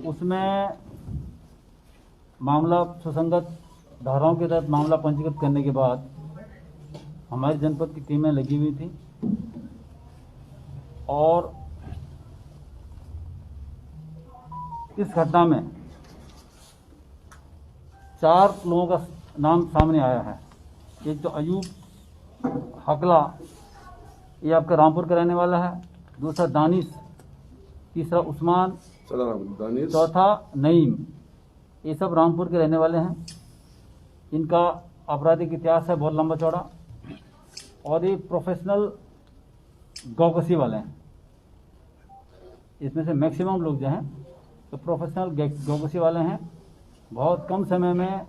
उसमें मामला सुसंगत धाराओं के तहत मामला पंजीकृत करने के बाद हमारी जनपद की टीमें लगी हुई थी और इस घटना में 4 लोगों का नाम सामने आया है। एक तो अयूब हकला, ये आपका रामपुर का रहने वाला है। दूसरा दानिश, तीसरा उस्मान, चौथा नईम। ये सब रामपुर के रहने वाले हैं। इनका आपराधिक इतिहास है बहुत लंबा चौड़ा और ये प्रोफेशनल गौकसी वाले हैं। इसमें से मैक्सिमम लोग जो हैं तो प्रोफेशनल गौकसी वाले हैं। बहुत कम समय में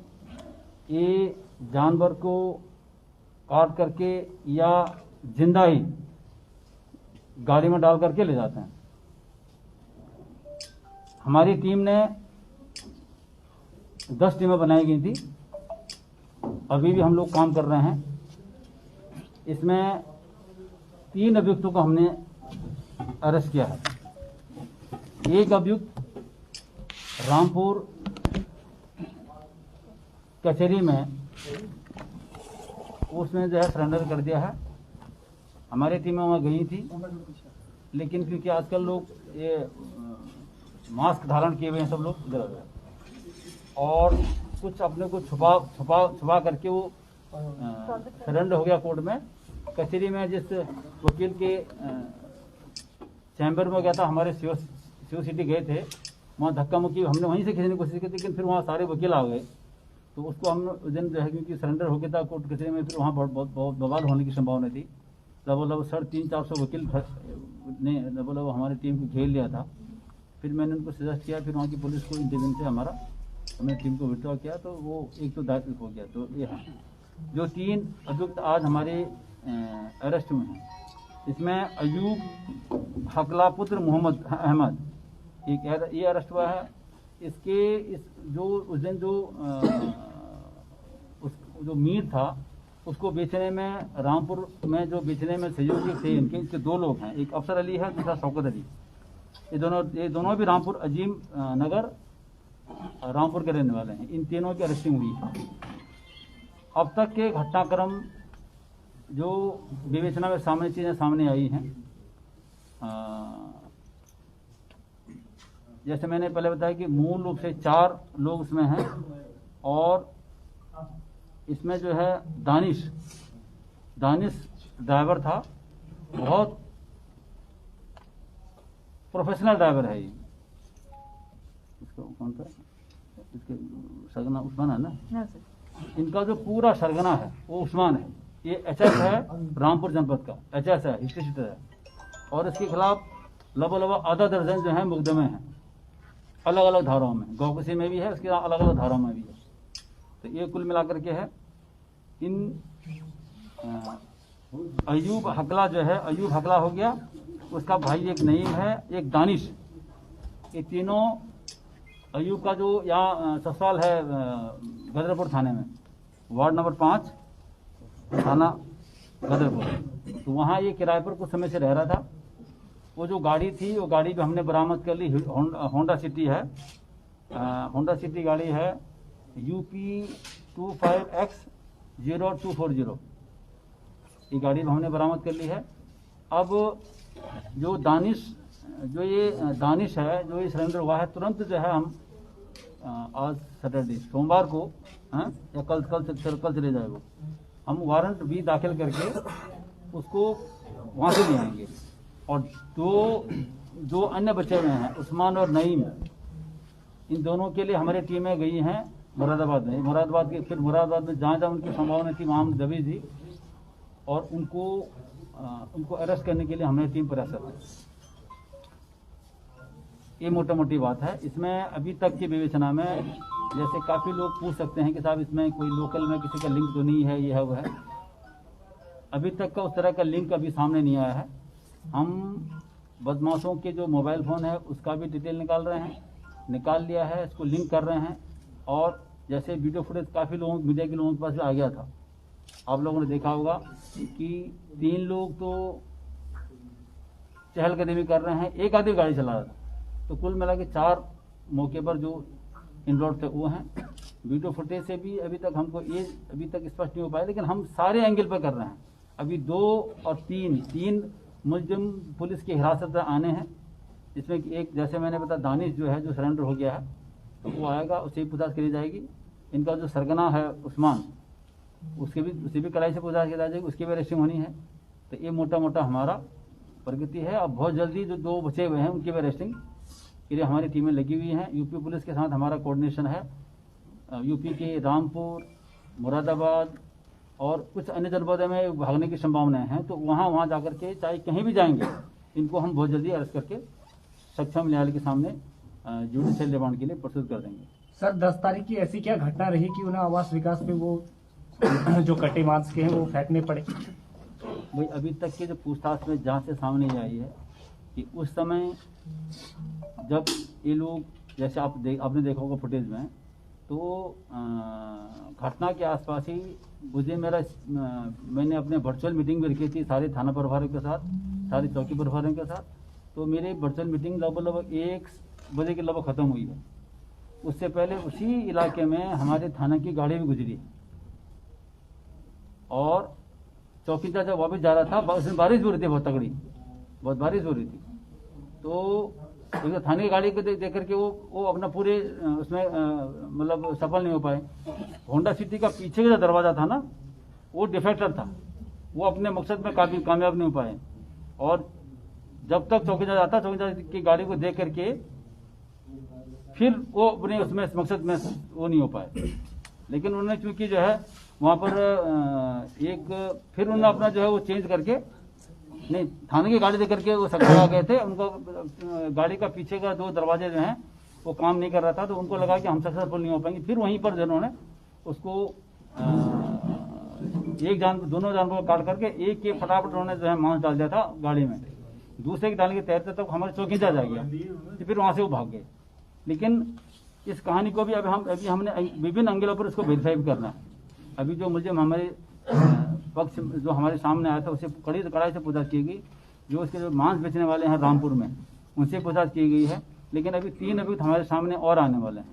ये जानवर को काट करके या जिंदा ही गाड़ी में डाल करके ले जाते हैं। हमारी टीम ने 10 टीमें बनाई गई थी। अभी भी हम लोग काम कर रहे हैं। इसमें 3 अभियुक्तों को हमने अरेस्ट किया है। एक अभियुक्त रामपुर कचहरी में उसने जो है सरेंडर कर दिया है। हमारी टीमें वहाँ गई थी, लेकिन क्योंकि आजकल लोग ये मास्क धारण किए हुए हैं सब लोग इधर उधर और कुछ अपने को छुपा करके वो सरेंडर हो गया कोर्ट में। कचहरी में जिस वकील के चैम्बर में गया था, हमारे सीओ सिटी गए थे, वहाँ धक्का मुक्की हमने वहीं से खींचने की कोशिश की थी, लेकिन फिर वहाँ सारे वकील आ गए तो उसको हम उस दिन जो है क्योंकि सरेंडर हो गया था कोर्ट कचहरी में, फिर वहाँ बहुत बवाल होने की संभावना थी। लगभग 350-400 वकील ने लगभग हमारी टीम को घेर लिया था। फिर मैंने उनको सजेस्ट किया, फिर वहाँ की पुलिस को इंटेलिजेंस से हमने टीम को विड्रॉ किया तो वो एक तो दाखिल हो गया। तो ये है जो 3 अभियुक्त आज हमारे अरेस्ट में हैं। इसमें अयूब हकला पुत्र मोहम्मद अहमद एक ये अरेस्ट हुआ है। इसके उस दिन जो मीट था उसको बेचने में रामपुर में जो बेचने में सहयोगी थे इनके 2 लोग हैं। एक अफसर अली है, दूसरा शौकत अली। ये दोनों भी रामपुर अजीम नगर रामपुर के रहने वाले हैं। इन तीनों की अरेस्टिंग हुई है। अब तक के घटनाक्रम जो विवेचना में सामने चीज़ें सामने आई हैं, जैसे मैंने पहले बताया कि मूल रूप से 4 लोग इसमें हैं और इसमें जो है दानिश ड्राइवर था। बहुत प्रोफेशनल ड्राइवर है ये। इसको कौन सा इसके सरगना उस्मान है ना? इनका जो पूरा सरगना है वो उस्मान है। ये एचएस है रामपुर जनपद का, एचएस है, हिस्ट्री शीटर है और इसके खिलाफ लगभग आधा दर्जन जो है मुकदमे हैं अलग अलग धाराओं में। गौकसी में भी है, इसके अलग अलग धाराओं में भी है। तो ये कुल मिलाकर के है। इन अयूब हकला जो है, अयूब हकला हो गया, उसका भाई एक नईम है, एक दानिश। ये तीनों अयूब का जो यहाँ ससुराल है गदरपुर थाने में, वार्ड नंबर 5 थाना गदरपुर। तो वहाँ ये किराए पर कुछ समय से रह रहा था। वो जो गाड़ी थी वो गाड़ी भी हमने बरामद कर ली। होंडा सिटी है, होंडा सिटी गाड़ी है UP 25X0240। ये गाड़ी भी हमने बरामद कर ली है। अब जो दानिश है जो ये सरेंडर हुआ है, तुरंत जो है हम आज सैटरडे सोमवार को या कल चले जाए वो, हम वारंट भी दाखिल करके उसको वहाँ से ले आएंगे। और दो अन्य बचे हुए हैं उस्मान और नईम, इन दोनों के लिए हमारी टीमें गई हैं मुरादाबाद में। फिर मुरादाबाद में जहाँ उनकी संभावना थी वहाँ हम दबी थी और उनको अरेस्ट करने के लिए हमारी टीम प्रयासरत है। ये मोटा मोटी बात है। इसमें अभी तक की विवेचना में जैसे काफ़ी लोग पूछ सकते हैं कि साहब इसमें कोई लोकल में किसी का लिंक तो नहीं है, ये है वो है। अभी तक का उस तरह का लिंक अभी सामने नहीं आया है। हम बदमाशों के जो मोबाइल फ़ोन है उसका भी डिटेल निकाल लिया है, इसको लिंक कर रहे हैं। और जैसे वीडियो फुटेज काफ़ी लोगों मीडिया के लोगों के पास भी आ गया था, आप लोगों ने देखा होगा कि 3 लोग तो चहलकदमी कर रहे हैं, एक आदमी गाड़ी चला रहा था। तो कुल मिला के 4 मौके पर जो इन्वॉल्व थे वो हैं। वीडियो फुटेज से भी अभी तक हमको ये अभी तक स्पष्ट नहीं हो पाया, लेकिन हम सारे एंगल पर कर रहे हैं। अभी 2 और 3 मुलजिम पुलिस की हिरासत में आने हैं, जिसमें कि एक जैसे मैंने बताया दानिश जो है, जो सरेंडर हो गया है, तो वो आएगा, उससे भी पूछताछ करी जाएगी। इनका जो सरगना है उस्मान, उसे भी कड़ाई से पूछताछ की जाएगी, उसकी भी अरेस्टिंग होनी है। तो ये मोटा मोटा हमारा प्रगति है। अब बहुत जल्दी जो 2 बचे हुए हैं उनकी भी अरेस्टिंग के लिए हमारी टीमें लगी हुई हैं। यूपी पुलिस के साथ हमारा कोऑर्डिनेशन है। यूपी के रामपुर, मुरादाबाद और कुछ अन्य जनपदों में भागने की संभावनाएं हैं, तो वहाँ जाकर के चाहे कहीं भी जाएंगे, इनको हम बहुत जल्दी अरेस्ट करके सक्षम न्यायालय के सामने जुडिशियल रिमांड के लिए प्रस्तुत कर देंगे। सर 10 तारीख की ऐसी क्या घटना रही कि उन्हें आवास विकास पे वो जो कटे मांस के हैं वो फेंकने पड़े? भाई अभी तक के जो पूछताछ में जांच से सामने आई है कि उस समय जब ये लोग, जैसे आपने देखा होगा फुटेज में, तो घटना के आसपास ही मुझे मैंने अपने वर्चुअल मीटिंग भी रखी थी सारे थाना प्रभारियों के साथ, सारी चौकी प्रभारियों के साथ। तो मेरी वर्चुअल मीटिंग लगभग 1 बजे के लगभग ख़त्म हुई है। उससे पहले उसी इलाके में हमारे थाना की गाड़ी भी गुजरी और चौकीदार जब वापस जा रहा था, उसमें बारिश हो रही थी, बहुत बारिश हो रही थी। तो एक थाने की गाड़ी को देख करके वो अपना पूरे उसमें मतलब सफल नहीं हो पाए। होंडा सिटी का पीछे का जो दरवाज़ा था ना, वो डिफेक्टर था, वो अपने मकसद में कामयाब नहीं हो पाए। और जब तक चौकीदार आता, चौकीदार की गाड़ी को देख करके फिर वो अपने उसमें मकसद में वो नहीं हो पाए। लेकिन उन्होंने चूंकि जो है वहाँ पर फिर उन्होंने अपना जो है वो चेंज करके, नहीं थाने की गाड़ी दे करके वो सकरा गए थे। उनको गाड़ी का पीछे का 2 दरवाजे जो हैं वो काम नहीं कर रहा था, तो उनको लगा कि हम सक्सेसफुल नहीं हो पाएंगे। फिर वहीं पर जिन्होंने उसको दोनों जानवरों को काट करके एक के फटाफट उन्होंने जो है मांस डाल दिया था गाड़ी में। दूसरे के डालने के तैरते तक हमारे चौकीदार जा गया, तो फिर वहाँ से वो भाग गए। लेकिन इस कहानी को भी अभी हमने विभिन्न एंगलों पर इसको वेरीफाई भी करना है। अभी जो मुझे हमारे पक्ष जो हमारे सामने आया था, उससे कड़ाई से पूछताछ की गई। जो उसके जो मांस बेचने वाले हैं रामपुर में, उनसे पूछताछ की गई है। लेकिन अभी 3 अभी हमारे सामने और आने वाले हैं,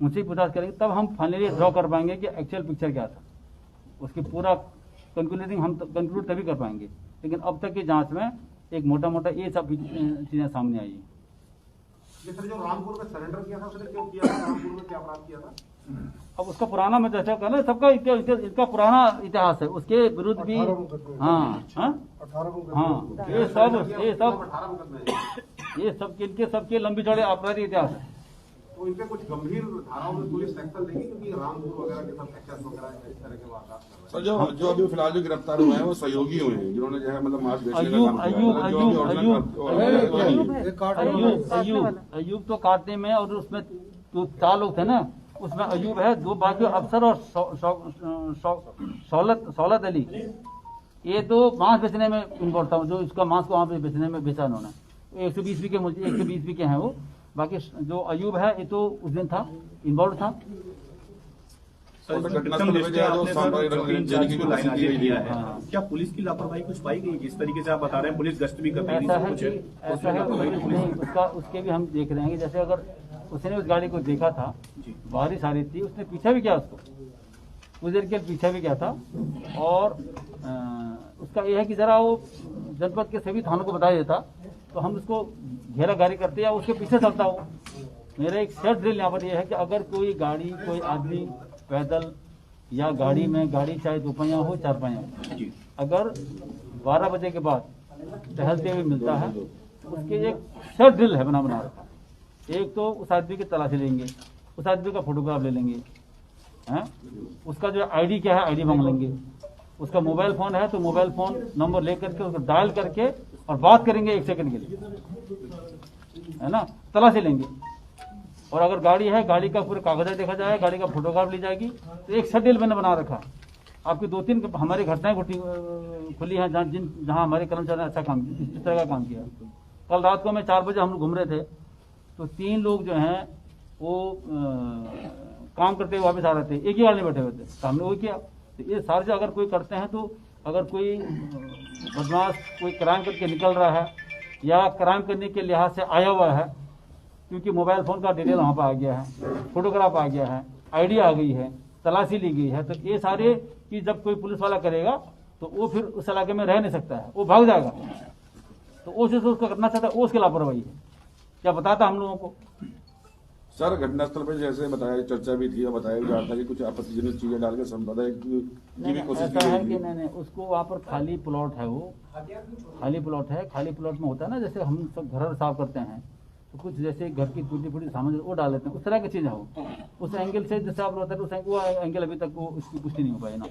उनसे पूछताछ करेंगे, तब हम फाइनली ड्रॉ कर पाएंगे कि एक्चुअल पिक्चर क्या था। उसकी पूरा कंक्लूड तभी कर पाएंगे। लेकिन अब तक की जाँच में एक मोटा ये सब चीज़ें सामने आई है। ये सर जो रामपुर में सरेंडर किया था, उसने क्यों किया था? रामपुर में क्या अपराध किया था? अब उसका पुराना मैं चर्चा कर, सबका इनका पुराना इतिहास है, उसके विरुद्ध भी। हाँ, ये सब इनके सबके लंबी चौड़े आपराधिक इतिहास है। तो इनके कुछ गंभीर धाराओं में पुलिस एक्शन लेगी, क्योंकि रामपुर वगैरह के सब एक्सेस वगैरह इस तरह के वारदात कर रहे हैं। सर जो अभी फिलहाल जो गिरफ्तार हुए हैं वो सहयोगी हुए हैं, जिन्होंने जो है मतलब मांस बेचने का काम किया। अयूब तो काटने में, और उसमें तो 4 लोग थे ना, उसमें अयूब है, 2 बाकी अफसर और सौलत अली, ये 2 मांस बेचने में इन्वॉल्व था। जो इसका मांस को वहाँ पे बेचने में बेचा उन्होंने, 120 बीके हैं वो। बाकी जो अयूब है ये तो उस दिन था, इन्वॉल्व था। क्या पुलिस की लापरवाही कुछ पाई गई? जिस तरीके से आप बता रहे हैं पुलिस गश्त भी कर रही ऐसा है उसके भी हम देख रहे हैं कि जैसे अगर उसने उस गाड़ी को देखा था, बारिश आ रही थी, उसने पीछा भी किया, उसको कुछ देर के पीछा भी किया था। और उसका यह है कि जरा वो जनपद के सभी थानों को बता देता, तो हम उसको घेराघारी करते या उसके पीछे चलता हो। मेरा एक सेट ड्रिल यहाँ पर यह है कि अगर कोई गाड़ी, कोई आदमी पैदल या गाड़ी में, गाड़ी चाहे 2 पहिया हो 4 पहिया हो, अगर 12 बजे के बाद टहलते हुए मिलता है, तो उसके एक सेट ड्रिल है बना रखा। एक तो उस आदमी की तलाशी लेंगे, उस आदमी का फोटोग्राफ ले लेंगे, हैं, उसका जो आईडी क्या है आईडी मांग लेंगे, उसका मोबाइल फ़ोन है तो मोबाइल फ़ोन नंबर ले करके उसको डायल करके और बात करेंगे 1 सेकंड के लिए, है ना, तलाशी लेंगे। और अगर गाड़ी है, गाड़ी का पूरा कागजात देखा जाएगा, गाड़ी का फोटोग्राफ ली जाएगी। तो एक शेड्यूल मैंने बना रखा। आपकी 2-3 हमारी घटनाएं खुली हैं जहाँ हमारे कर्मचारी ने अच्छा काम किया, इस तरह का काम किया। कल रात को मैं 4 बजे हम घूम रहे थे, तो 3 लोग जो हैं वो काम करते हुए वापस आ रहे थे, एक ही गाड़ी में बैठे हुए थे, तो हमने वही किया। तो ये सारे जो अगर कोई करते हैं, तो अगर कोई बदमाश कोई क्राइम करके निकल रहा है या क्राइम करने के लिहाज से आया हुआ है, क्योंकि मोबाइल फ़ोन का डिटेल वहाँ पर आ गया है, फोटोग्राफ आ गया है, आईडी आ गई है, तलाशी ली गई है। तो ये सारे चीज़ जब कोई पुलिस वाला करेगा तो वो फिर उस इलाके में रह नहीं सकता है, वो भाग जाएगा। तो वो चीज़ उसको करना चाहता है, वो उसकी लापरवाही है। क्या बताता हम लोगों को। सर घटनास्थल पर जैसे बताया, चर्चा भी थी और बताया जा रहा था कि कुछ आपत्तिजनक चीजें डाल के संपादक की भी कोशिश ऐसा है की कि गई। नहीं, उसको वहाँ पर खाली प्लॉट है, वो खाली प्लॉट है। खाली प्लॉट में होता है ना, जैसे हम सब घर साफ करते हैं तो कुछ जैसे घर की टूटी फूटी सामान वो डाल देते हैं, उस तरह की चीज़ है वो। उस एंगल से जैसे आप बताते हैं, वो एंगल अभी तक वो उसकी पुष्टि नहीं हो पाई ना।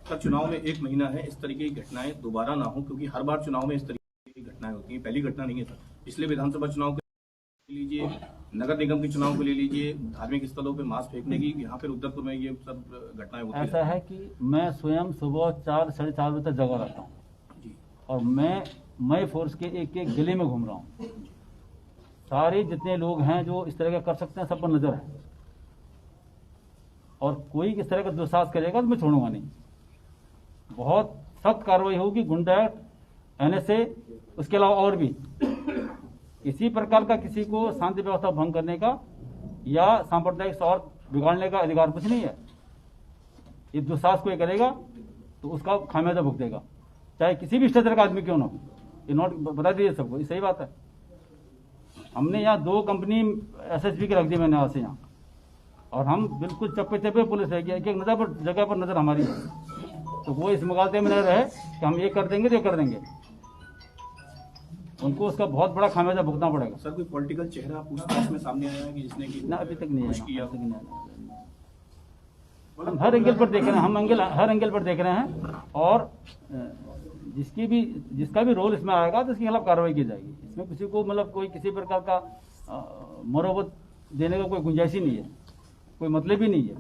सर चुनाव में 1 महीना है, इस तरीके की घटनाएं दोबारा ना हो, क्योंकि हर बार चुनाव में इस तरीके की घटनाएं होती हैं। पहली घटना नहीं है सर। पिछले विधानसभा चुनाव के लीजिए, नगर निगम के चुनाव को ले लीजिए, धार्मिक स्थलों पे मांस फेंकने की, यहाँ पे रुद्रपुर में ये सब घटनाएं होती ऐसा है कि मैं स्वयं सुबह 4 साढ़े 4 बजे तक जगा रहता हूँ जी। और मैं फोर्स के एक एक गली में घूम रहा हूँ। सारे जितने लोग हैं जो इस तरह का कर सकते हैं, सब पर नजर है। और कोई इस तरह का दुस्साहस करेगा तो मैं छोड़ूंगा नहीं। बहुत सख्त कार्रवाई होगी। गुंडा NSA, उसके अलावा और भी किसी प्रकार का किसी को शांति व्यवस्था भंग करने का या सांप्रदायिक सौहार्द बिगाड़ने का अधिकार कुछ नहीं है। ये दुस्साहस कोई करेगा तो उसका खामियाजा भुगतेगा, चाहे किसी भी स्टेचर का आदमी क्यों ना हो। ये नोट बता दीजिए सबको, ये सही बात है। हमने यहाँ 2 कंपनी SSB की रख दी मैंने यहाँ से यहाँ, और हम बिल्कुल चप्पे चप्पे पुलिस है कि एक एक जगह पर नजर हमारी है। तो वो इस मुगालते में न रहे कि हम ये कर देंगे तो ये कर देंगे। उनको उसका बहुत बड़ा खामियाजा भुगतना पड़ेगा। सर कोई पॉलिटिकल चेहरा पूछताछ में सामने आया है कि जिसने की ना अभी तक नहीं कुछ आया, किया? अभी तक नहीं आया। हम हर एंगल पर देख रहे हैं, हर एंगल पर देख रहे हैं, और जिसका भी रोल इसमें आएगा तो इसके खिलाफ कार्रवाई की जाएगी। इसमें किसी को मतलब कोई किसी प्रकार का मुरव्वत देने का कोई गुंजाइश ही नहीं है, कोई मतलब ही नहीं है।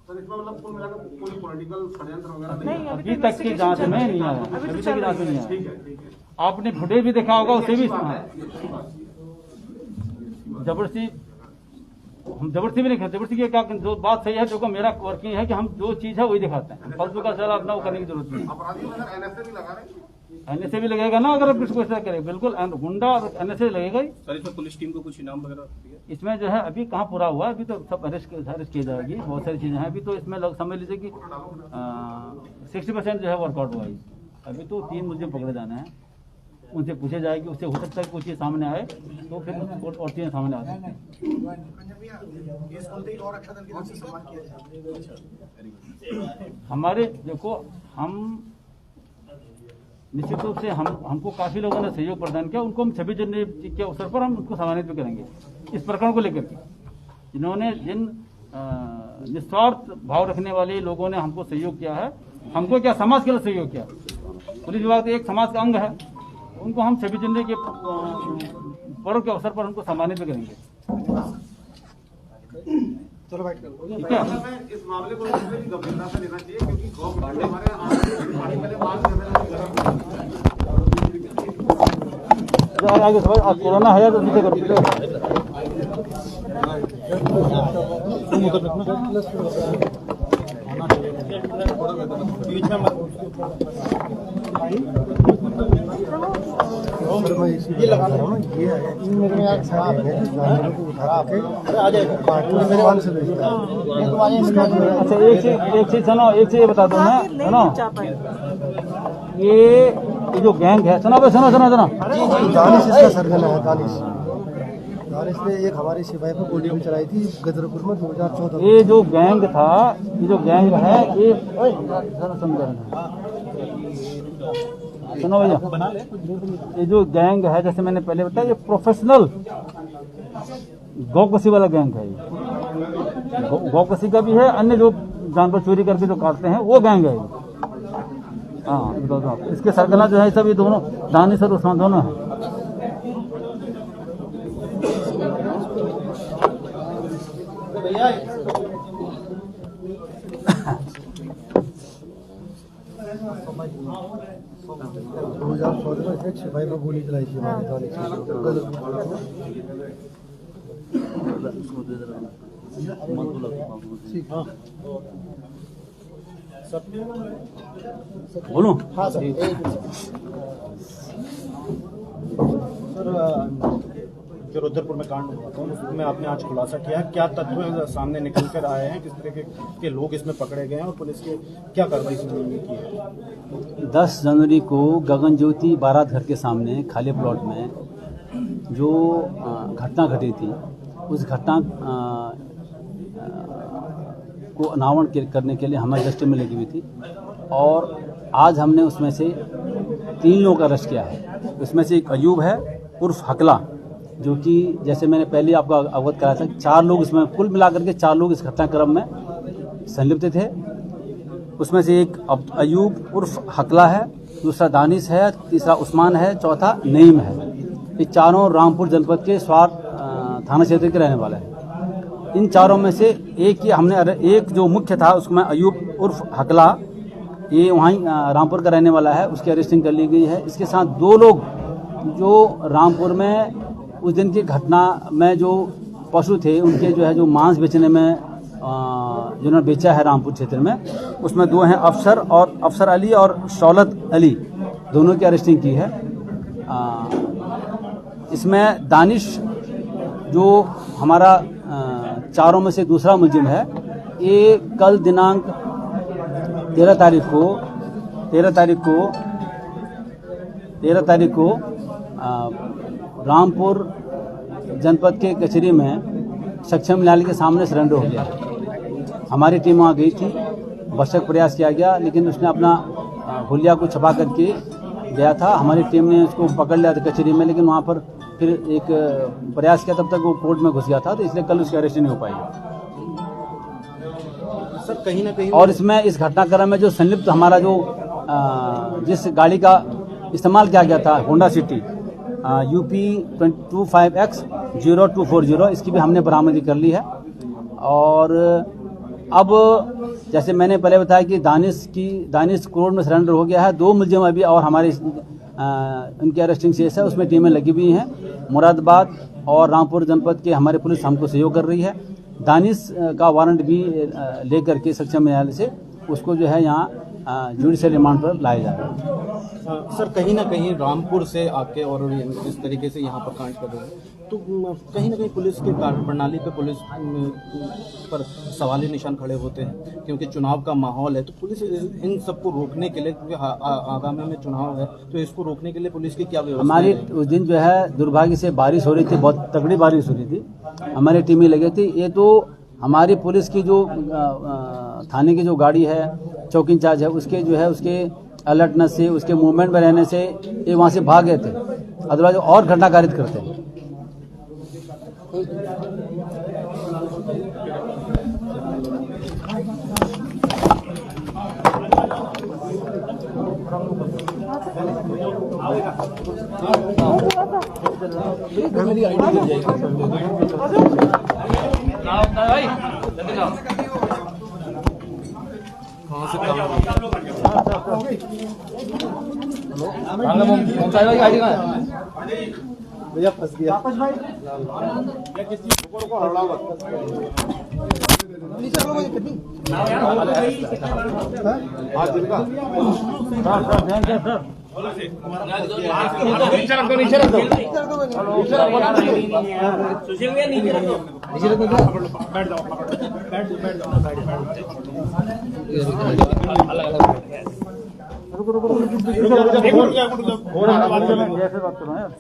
सर इसमें मतलब कुल मिलाकर कोई पॉलिटिकल षड्यंत्र वगैरह नहीं है? अभी तक की जांच में नहीं आया, अभी तक की जांच में नहीं आया। ठीक है। आपने फुटेज भी देखा होगा, उसे भी जबरदस्ती, हम जबरदस्ती भी नहीं करते। जबरदस्ती की क्या, जो बात सही है, जो मेरा वर्किंग है कि हम जो चीज है वही दिखाते हैं। फालतू का सवाल अपना वो करने की जरूरत नहीं है। अपराधियों में सर NSA भी लगा रहे हैं? NSA भी लगेगा ना, अगर कुछ ऐसा करे, बिल्कुल गुंडा और NSA लगेगा ही। सर इसमें पुलिस टीम को कुछ इनाम वगैरह दिया? इसमें जो है अभी कहाँ पूरा हुआ है, अभी तो सब अरेस्ट की जाएगी। बहुत सारी चीजें हैं अभी तो इसमें, लोग समझ लीजिए कि 60% जो है वर्कआउट हुआ है। अभी तो 3 मुझे पकड़े जाने हैं, उनसे पूछे जाएगी। उससे हो सकता है कुछ चीज़ सामने आए तो फिर और चीज़ें सामने आ सकती हैं। हमारे देखो, हम निश्चित रूप से हमको काफ़ी लोगों ने सहयोग प्रदान किया। उनको हम 26 जनवरी के अवसर पर हम उनको सम्मानित भी करेंगे इस प्रकरण को लेकर के। जिन निस्वार्थ भाव रखने वाले लोगों ने हमको सहयोग किया है, हमको क्या समाज के लिए सहयोग किया। पुलिस विभाग तो एक समाज का अंग है, उनको हम 26 जनवरी के पर्व के अवसर पर उनको सम्मानित भी करेंगे। ठीक है। हमें इस मामले को इसलिए भी गंभीरता से लेना चाहिए क्योंकि गौ मिट्टी हमारे पहले आगे कोरोना है तो नीचे कर ये लगा रहा हूँ ना, ये है मेरे में यार जानवरों को उठा के आ जाएगा मेरे वाले से भेजता है। अच्छा एक चीज सुनो, एक चीज बता दो मैं, सुनो, ये जो गैंग है, सुनो दानिश इसका सरगना है। दानिश ने एक हमारे सिपाही पर गोली भी चलाई थी गदरपुर में 2014। ये जो गैंग था, ये जो गैंग है, ये सुनो भैया, ये जो गैंग है, जैसे मैंने पहले बताया, ये प्रोफेशनल गौकसी वाला गैंग है। ये गौकसी का भी है, अन्य जो जानवर चोरी करके जो काटते हैं वो गैंग है। हाँ, इसके सरगना जो है सब ये दोनों, दानिश और उस्मान दोनों हैं। एक सिपाही पर गोली चलाई थी हमारे दानिश बोलो। हाँ सर, जो रुद्रपुर में कांड हुआ था उसमें आपने आज खुलासा किया, क्या तथ्य सामने निकल कर आए हैं, किस तरह के लोग इसमें पकड़े गए हैं और पुलिस के क्या कार्रवाई की है? 10 जनवरी को गगन ज्योति बारात घर के सामने खाली प्लॉट में जो घटना घटी थी, उस घटना को अनावरण करने के लिए हमारी दस्ते में लगी हुई थी और आज हमने उसमें से 3 लोगों का अरेस्ट किया है। उसमें से एक अयूब है उर्फ हकला, जो कि जैसे मैंने पहले आपको अवगत कराया था, 4 लोग इसमें, कुल मिलाकर के 4 लोग इस घटनाक्रम में संलिप्त थे। उसमें से एक अयूब उर्फ हकला है, दूसरा दानिश है, तीसरा उस्मान है, चौथा नईम है। ये चारों रामपुर जनपद के स्वार थाना क्षेत्र के रहने वाले हैं। इन चारों में से एक जो मुख्य था उसमें अयूब उर्फ हकला, ये वहीं रामपुर का रहने वाला है, उसकी अरेस्टिंग कर ली गई है। इसके साथ 2 लोग जो रामपुर में उस दिन की घटना में जो पशु थे उनके जो है जो मांस बेचने में जिन्होंने बेचा है रामपुर क्षेत्र में, उसमें 2 हैं अफसर अली और शौलत अली, दोनों की अरेस्टिंग की है। इसमें दानिश जो हमारा चारों में से दूसरा मुलजिम है, ये कल दिनांक 13 तारीख को रामपुर जनपद के कचहरी में सक्षम न्यायालय के सामने सरेंडर हो गया। हमारी टीम वहाँ गई थी, भरसक प्रयास किया गया, लेकिन उसने अपना हुलिया को छपा करके गया था। हमारी टीम ने उसको पकड़ लिया था कचहरी में, लेकिन वहाँ पर फिर एक प्रयास किया, तब तक वो कोर्ट में घुस गया था, तो इसलिए कल उसकी अरेस्ट नहीं हो पाई। सर कहीं ना कहीं और इसमें इस घटनाक्रम में जो संलिप्त हमारा जो जिस गाड़ी का इस्तेमाल किया गया था, होंडा सिटी UP 25X0240, इसकी भी हमने बरामदी कर ली है। और अब जैसे मैंने पहले बताया कि दानिश कोर्ट में सरेंडर हो गया है। 2 मुलजिम अभी और हमारे उनकी अरेस्टिंग शेष है, उसमें टीमें लगी हुई हैं। मुरादाबाद और रामपुर जनपद के हमारी पुलिस हमको सहयोग कर रही है। दानिश का वारंट भी लेकर के सक्षम न्यायालय से उसको जो है यहाँ जुडिशियल रिमांड पर लाया जा रहा है। सर कहीं ना कहीं रामपुर से आके और इस तरीके से यहाँ पर कांड कर रहे हैं, तो कहीं ना कहीं पुलिस के कार्य प्रणाली पे पुलिस पर सवाली निशान खड़े होते हैं, क्योंकि चुनाव का माहौल है। तो पुलिस इन सबको रोकने के लिए, क्योंकि आगामी में चुनाव है, तो इसको रोकने के लिए पुलिस की क्या व्यवस्था हमारी है? उस दिन जो है दुर्भाग्य से बारिश हो रही थी, बहुत तगड़ी बारिश हो रही थी, हमारी टीमें लगी थी। ये तो हमारी पुलिस की जो थाने की जो गाड़ी है, चौकी इंचार्ज है, उसके जो है उसके अलर्टनेस से, उसके मूवमेंट में रहने से ये वहाँ से भाग गए थे, अदरवाइज और घटना कारित करते हैं। भैया फंस गया। रुको जैसे बात करो यार।